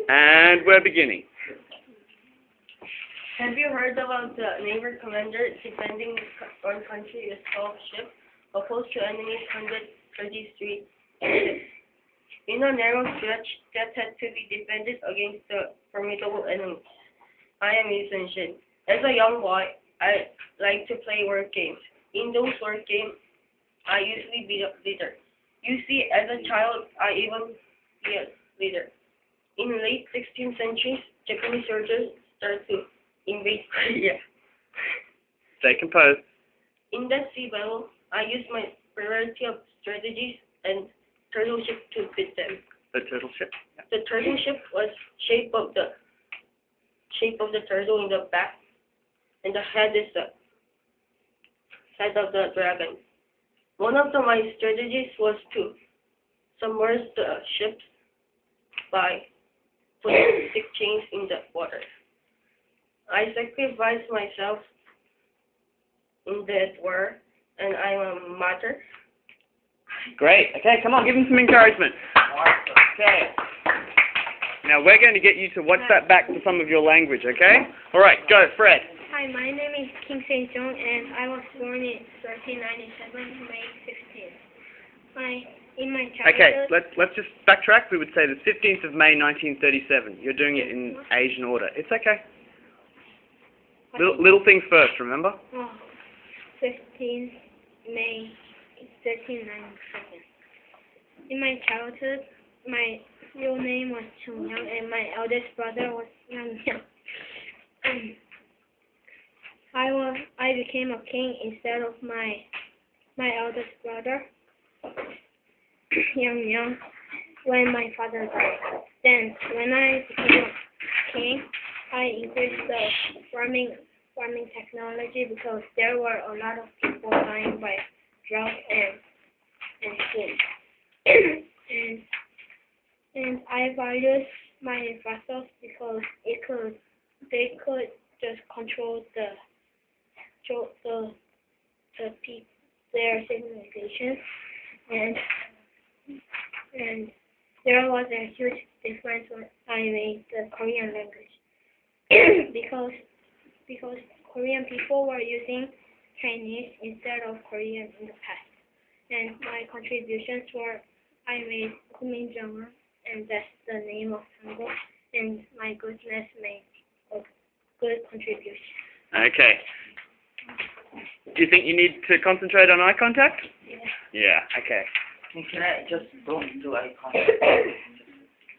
And we're beginning. Have you heard about the naval commander defending one country with 12 ships opposed to enemy's 133 ships? In a narrow stretch that had to be defended against the formidable enemy. I am Yu Sun-shin. As a young boy, I like to play word games. In those word games, I usually be the leader. You see, as a child, I even be a leader. In the late 16th century, Japanese soldiers started to invade Korea. Stay composed. In that sea battle, I used my variety of strategies and turtle ship to beat them. The turtle ship? Yeah. The turtle ship was shape of the turtle in the back, and the head is the head of the dragon. One of my strategies was to submerge the ships by putting 6 chains in the water. I sacrificed myself in that war, and I'm a martyr. Great. Okay, come on, give him some encouragement. Okay. Now we're going to get you to watch that back to some of your language, okay? All right, go, Fred. Hi, my name is Kim Se-jung, and I was born in 1397, May 15th. In my childhood... Okay, let's just backtrack. We would say the 15th of May 1937. You're doing it in Asian order. It's okay. Little things first, remember? 15th May 1397. In my childhood, my real name was Chung Young, and my eldest brother was Yang Yang. I became a king instead of my eldest brother, Yang Yang, when my father died. Then, when I became a king, I increased the farming technology because there were a lot of people dying by drought and food. and I valued my vassals because they could just control their civilization, and there was a huge difference when I made the Korean language because Korean people were using Chinese instead of Korean in the past, and my contributions were I made Kuminjang, and that's the name of Hangul, and my goodness made a good contribution. Okay. Do you think you need to concentrate on eye contact? Yeah. Yeah, okay. Can I just don't do eye contact?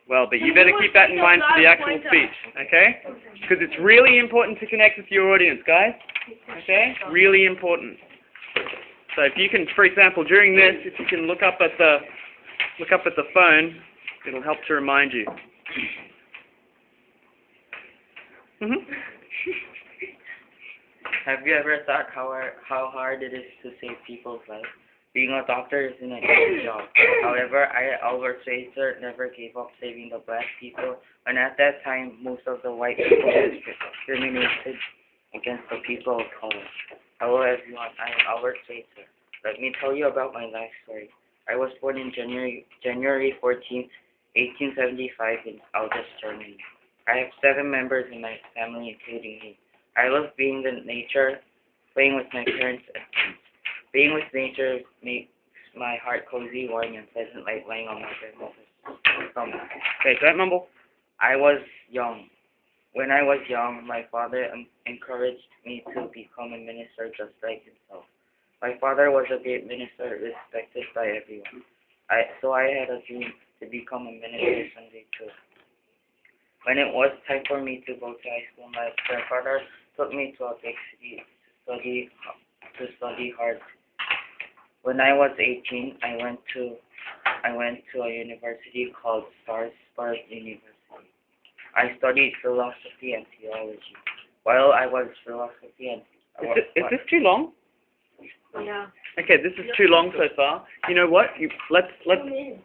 Well, but you better keep that in mind for the actual speech, okay? Because it's really important to connect with your audience, guys. Okay? Really important. So if you can, for example, during this, if you can look up at the phone, it'll help to remind you. Have you ever thought how hard it is to save people's lives? Being a doctor isn't an easy job. However, Albert Schweitzer never gave up saving the black people, when at that time most of the white people discriminated against the people of color. Hello everyone, I am Albert Schweitzer. Let me tell you about my life story. I was born in January 14th, 1875 in Alsace, Germany. I have 7 members in my family, including me. I love being in nature, playing with my parents and friends. Being with nature makes my heart cozy, warm, and pleasant, like lying on my grandmother's stomach. Okay, don't mumble. I was young. When I was young, my father encouraged me to become a minister just like himself. My father was a great minister, respected by everyone. So I had a dream to become a minister someday too. When it was time for me to go to high school, my grandfather took me to a big city to study hard. When I was 18, I went to a university called Strasbourg University. I studied philosophy and theology. While I was philosophy and is this too long? Yeah. Okay, this is too long so far. You know what? Let's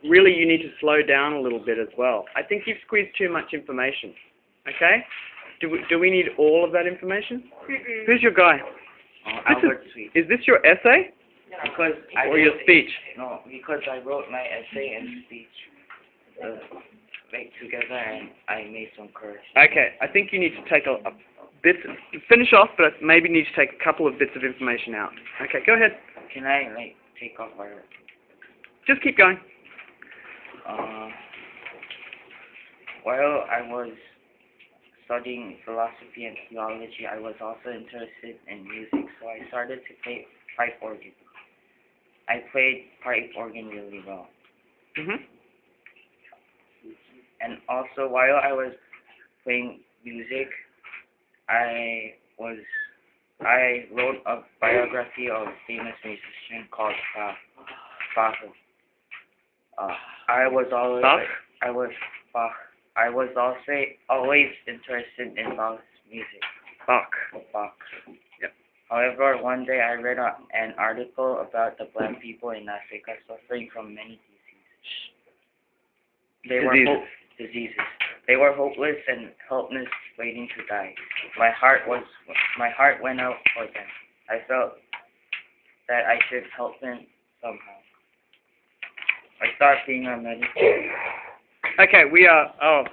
really, you need to slow down a little bit as well. I think you've squeezed too much information. Okay? Do we need all of that information? Who's your guy? Albert Sweet. Is this your essay? Because or your speech? No, because I wrote my essay and speech. like together and I made some courage. Okay, I think you need to take a bit, finish off, but maybe need to take a couple of bits of information out. Okay, go ahead. Can I like take off our Just keep going. while I was studying philosophy and theology, I was also interested in music, so I started to play pipe organ. I played pipe organ really well. Mhm. And also, while I was playing music, I wrote a biography of a famous musician called Bach. I was always Bach? Bach. I was also always interested in Bach's music. Bach. Bach. Yep. However, one day I read an article about the black people in Africa suffering from many diseases. Diseases. They were hopeless and helpless, waiting to die. My heart went out for them. I felt that I should help them somehow. I started being a medicine. Okay, we are. Oh,